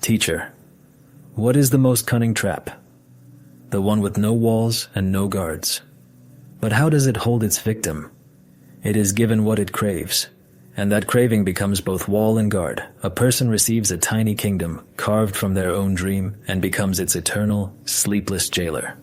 Teacher, what is the most cunning trap? The one with no walls and no guards. But how does it hold its victim? It is given what it craves, and that craving becomes both wall and guard. A person receives a tiny kingdom carved from their own dream and becomes its eternal, sleepless jailer.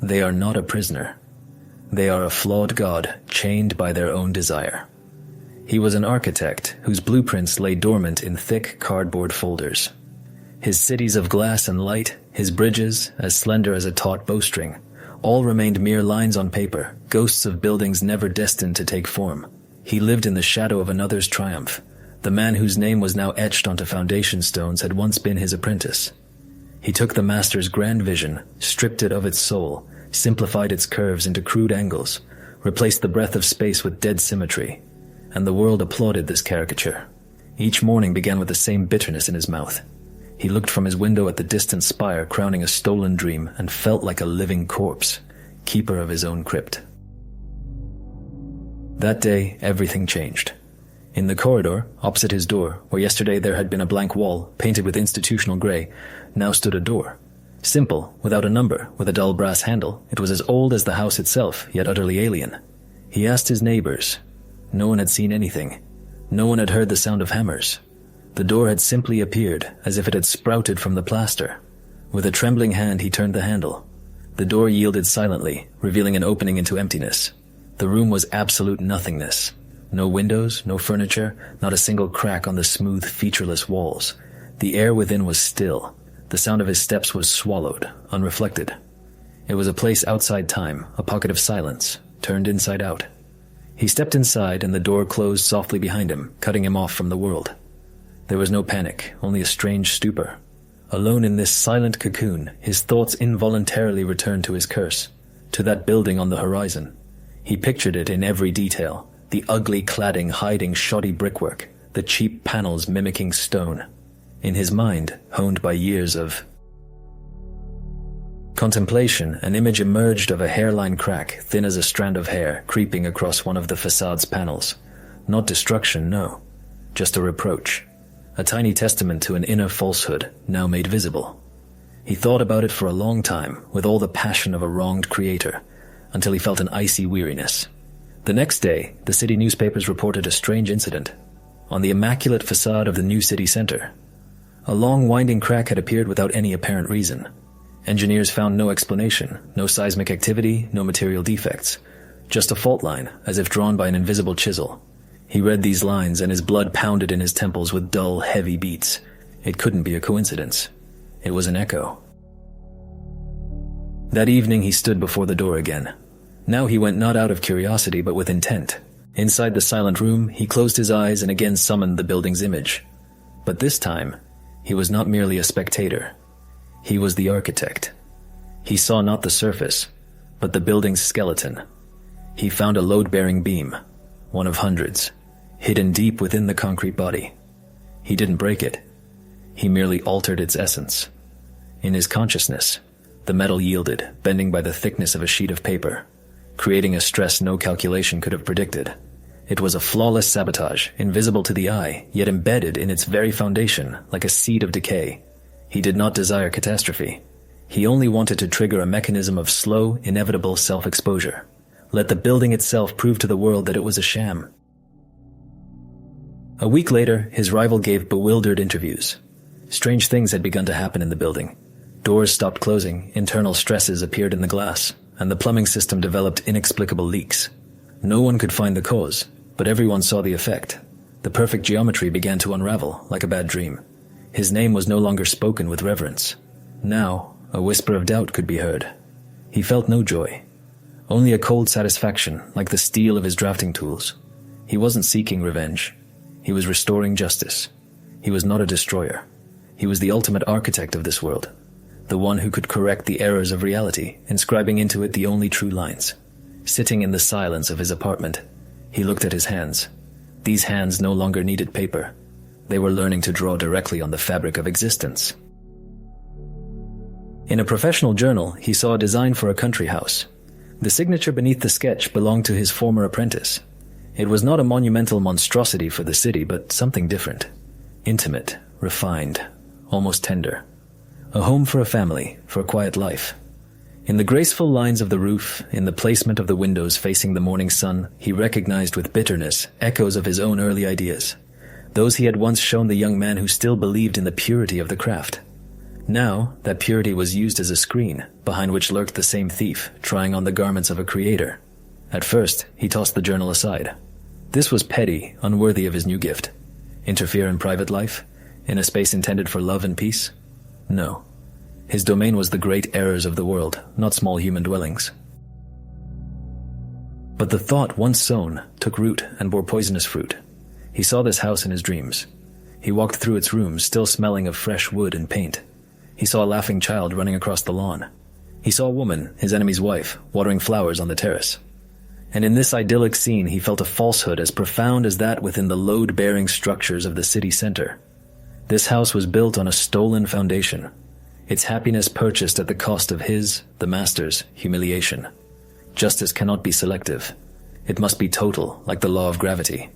They are not a prisoner. They are a flawed god chained by their own desire. He was an architect whose blueprints lay dormant in thick cardboard folders. His cities of glass and light, his bridges, as slender as a taut bowstring, all remained mere lines on paper, ghosts of buildings never destined to take form. He lived in the shadow of another's triumph. The man whose name was now etched onto foundation stones had once been his apprentice. He took the master's grand vision, stripped it of its soul, simplified its curves into crude angles, replaced the breadth of space with dead symmetry, and the world applauded this caricature. Each morning began with the same bitterness in his mouth. He looked from his window at the distant spire crowning a stolen dream and felt like a living corpse, keeper of his own crypt. That day, everything changed. In the corridor, opposite his door, where yesterday there had been a blank wall, painted with institutional grey, now stood a door. Simple, without a number, with a dull brass handle, it was as old as the house itself, yet utterly alien. He asked his neighbors. No one had seen anything. No one had heard the sound of hammers. The door had simply appeared, as if it had sprouted from the plaster. With a trembling hand he turned the handle. The door yielded silently, revealing an opening into emptiness. The room was absolute nothingness. No windows, no furniture, not a single crack on the smooth, featureless walls. The air within was still. The sound of his steps was swallowed, unreflected. It was a place outside time, a pocket of silence, turned inside out. He stepped inside and the door closed softly behind him, cutting him off from the world. There was no panic, only a strange stupor. Alone in this silent cocoon, his thoughts involuntarily returned to his curse, to that building on the horizon. He pictured it in every detail, the ugly cladding hiding shoddy brickwork, the cheap panels mimicking stone. In his mind, honed by years of contemplation, an image emerged of a hairline crack, thin as a strand of hair, creeping across one of the facade's panels. Not destruction, no. Just a reproach. A tiny testament to an inner falsehood, now made visible. He thought about it for a long time, with all the passion of a wronged creator, until he felt an icy weariness. The next day, the city newspapers reported a strange incident. On the immaculate facade of the new city center, a long winding crack had appeared without any apparent reason. Engineers found no explanation, no seismic activity, no material defects. Just a fault line, as if drawn by an invisible chisel. He read these lines and his blood pounded in his temples with dull, heavy beats. It couldn't be a coincidence. It was an echo. That evening he stood before the door again. Now he went not out of curiosity but with intent. Inside the silent room, he closed his eyes and again summoned the building's image. But this time, he was not merely a spectator. He was the architect. He saw not the surface, but the building's skeleton. He found a load-bearing beam, one of hundreds, hidden deep within the concrete body. He didn't break it. He merely altered its essence. In his consciousness, the metal yielded, bending by the thickness of a sheet of paper, creating a stress no calculation could have predicted. It was a flawless sabotage, invisible to the eye, yet embedded in its very foundation, like a seed of decay. He did not desire catastrophe. He only wanted to trigger a mechanism of slow, inevitable self-exposure. Let the building itself prove to the world that it was a sham. A week later, his rival gave bewildered interviews. Strange things had begun to happen in the building. Doors stopped closing, internal stresses appeared in the glass, and the plumbing system developed inexplicable leaks. No one could find the cause, but everyone saw the effect. The perfect geometry began to unravel, like a bad dream. His name was no longer spoken with reverence. Now, a whisper of doubt could be heard. He felt no joy. Only a cold satisfaction, like the steel of his drafting tools. He wasn't seeking revenge. He was restoring justice. He was not a destroyer. He was the ultimate architect of this world. The one who could correct the errors of reality, inscribing into it the only true lines. Sitting in the silence of his apartment, he looked at his hands. These hands no longer needed paper. They were learning to draw directly on the fabric of existence. In a professional journal, he saw a design for a country house. The signature beneath the sketch belonged to his former apprentice. It was not a monumental monstrosity for the city, but something different. Intimate, refined, almost tender. A home for a family, for a quiet life. In the graceful lines of the roof, in the placement of the windows facing the morning sun, he recognized with bitterness echoes of his own early ideas. Those he had once shown the young man who still believed in the purity of the craft. Now, that purity was used as a screen, behind which lurked the same thief, trying on the garments of a creator. At first, he tossed the journal aside. This was petty, unworthy of his new gift. Interfere in private life? In a space intended for love and peace? No. His domain was the great errors of the world, not small human dwellings. But the thought, once sown, took root and bore poisonous fruit. He saw this house in his dreams. He walked through its rooms, still smelling of fresh wood and paint. He saw a laughing child running across the lawn. He saw a woman, his enemy's wife, watering flowers on the terrace. And in this idyllic scene he felt a falsehood as profound as that within the load-bearing structures of the city center. This house was built on a stolen foundation. Its happiness purchased at the cost of his, the master's, humiliation. Justice cannot be selective. It must be total, like the law of gravity.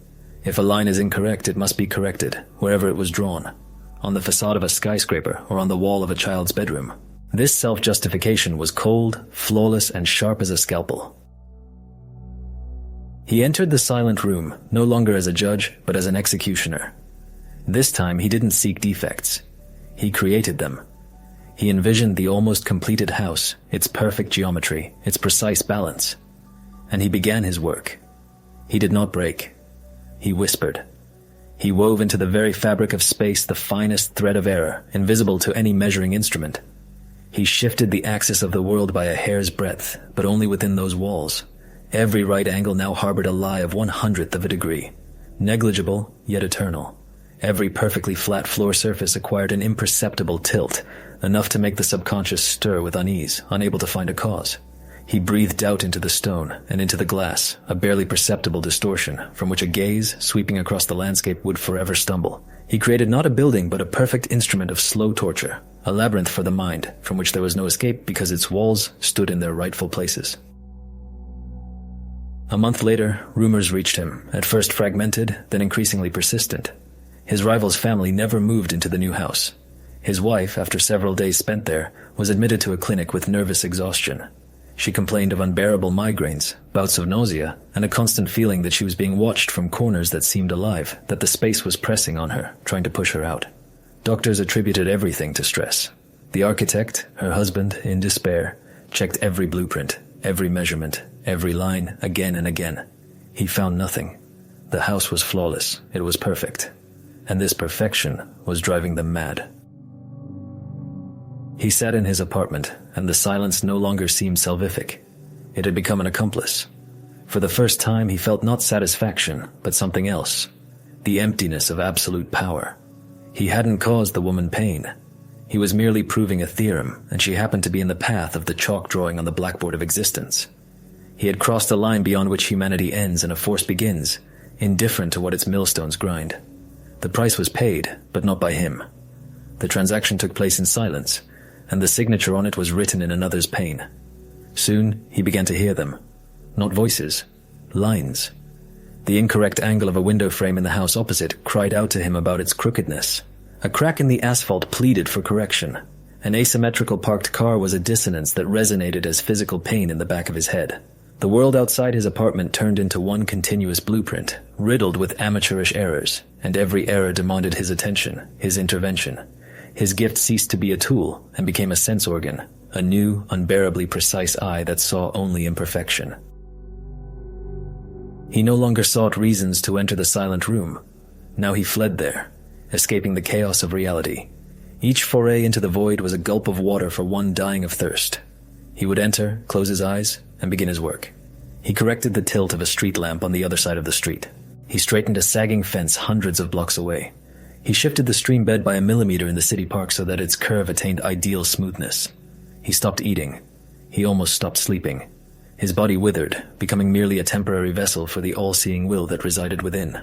If a line is incorrect, it must be corrected, wherever it was drawn. On the facade of a skyscraper or on the wall of a child's bedroom. This self-justification was cold, flawless, and sharp as a scalpel. He entered the silent room, no longer as a judge, but as an executioner. This time he didn't seek defects. He created them. He envisioned the almost completed house, its perfect geometry, its precise balance. And he began his work. He did not break. He whispered. He wove into the very fabric of space the finest thread of error, invisible to any measuring instrument. He shifted the axis of the world by a hair's breadth, but only within those walls. Every right angle now harbored a lie of 1/100th of a degree. Negligible, yet eternal. Every perfectly flat floor surface acquired an imperceptible tilt, enough to make the subconscious stir with unease, unable to find a cause. He breathed doubt into the stone and into the glass, a barely perceptible distortion from which a gaze, sweeping across the landscape, would forever stumble. He created not a building but a perfect instrument of slow torture, a labyrinth for the mind, from which there was no escape because its walls stood in their rightful places. A month later, rumors reached him, at first fragmented, then increasingly persistent. His rival's family never moved into the new house. His wife, after several days spent there, was admitted to a clinic with nervous exhaustion. She complained of unbearable migraines, bouts of nausea, and a constant feeling that she was being watched from corners that seemed alive, that the space was pressing on her, trying to push her out. Doctors attributed everything to stress. The architect, her husband, in despair, checked every blueprint, every measurement, every line, again and again. He found nothing. The house was flawless, it was perfect. And this perfection was driving them mad. He sat in his apartment, and the silence no longer seemed salvific. It had become an accomplice. For the first time he felt not satisfaction, but something else. The emptiness of absolute power. He hadn't caused the woman pain. He was merely proving a theorem, and she happened to be in the path of the chalk drawing on the blackboard of existence. He had crossed a line beyond which humanity ends and a force begins, indifferent to what its millstones grind. The price was paid, but not by him. The transaction took place in silence, and the signature on it was written in another's pain. Soon he began to hear them. Not voices, lines. The incorrect angle of a window frame in the house opposite cried out to him about its crookedness. A crack in the asphalt pleaded for correction. An asymmetrical parked car was a dissonance that resonated as physical pain in the back of his head. The world outside his apartment turned into one continuous blueprint, riddled with amateurish errors, and every error demanded his attention, his intervention. His gift ceased to be a tool and became a sense organ, a new, unbearably precise eye that saw only imperfection. He no longer sought reasons to enter the silent room. Now he fled there, escaping the chaos of reality. Each foray into the void was a gulp of water for one dying of thirst. He would enter, close his eyes, and begin his work. He corrected the tilt of a street lamp on the other side of the street. He straightened a sagging fence hundreds of blocks away. He shifted the stream bed by a millimeter in the city park so that its curve attained ideal smoothness. He stopped eating. He almost stopped sleeping. His body withered, becoming merely a temporary vessel for the all-seeing will that resided within.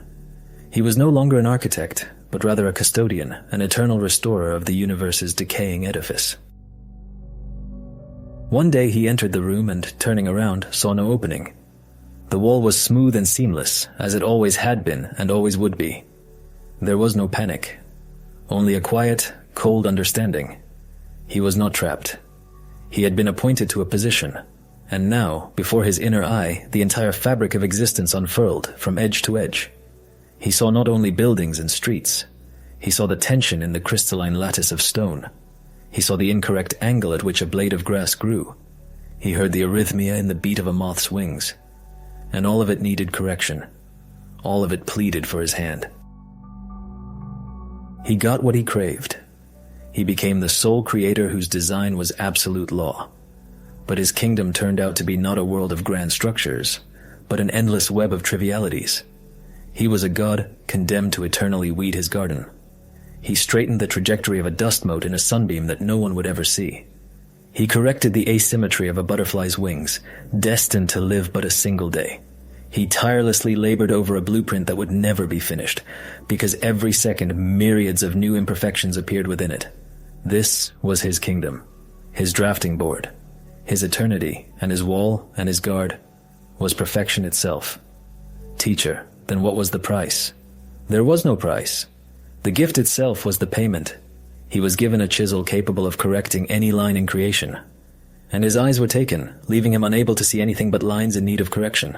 He was no longer an architect, but rather a custodian, an eternal restorer of the universe's decaying edifice. One day he entered the room and, turning around, saw no opening. The wall was smooth and seamless, as it always had been and always would be. There was no panic. Only a quiet, cold understanding. He was not trapped. He had been appointed to a position, and now, before his inner eye, the entire fabric of existence unfurled from edge to edge. He saw not only buildings and streets. He saw the tension in the crystalline lattice of stone. He saw the incorrect angle at which a blade of grass grew. He heard the arrhythmia in the beat of a moth's wings. And all of it needed correction. All of it pleaded for his hand. He got what he craved. He became the sole creator whose design was absolute law. But his kingdom turned out to be not a world of grand structures, but an endless web of trivialities. He was a god condemned to eternally weed his garden. He straightened the trajectory of a dust mote in a sunbeam that no one would ever see. He corrected the asymmetry of a butterfly's wings, destined to live but a single day. He tirelessly labored over a blueprint that would never be finished, because every second myriads of new imperfections appeared within it. This was his kingdom, his drafting board. His eternity, and his wall, and his guard, was perfection itself. Teacher, then what was the price? There was no price. The gift itself was the payment. He was given a chisel capable of correcting any line in creation. And his eyes were taken, leaving him unable to see anything but lines in need of correction.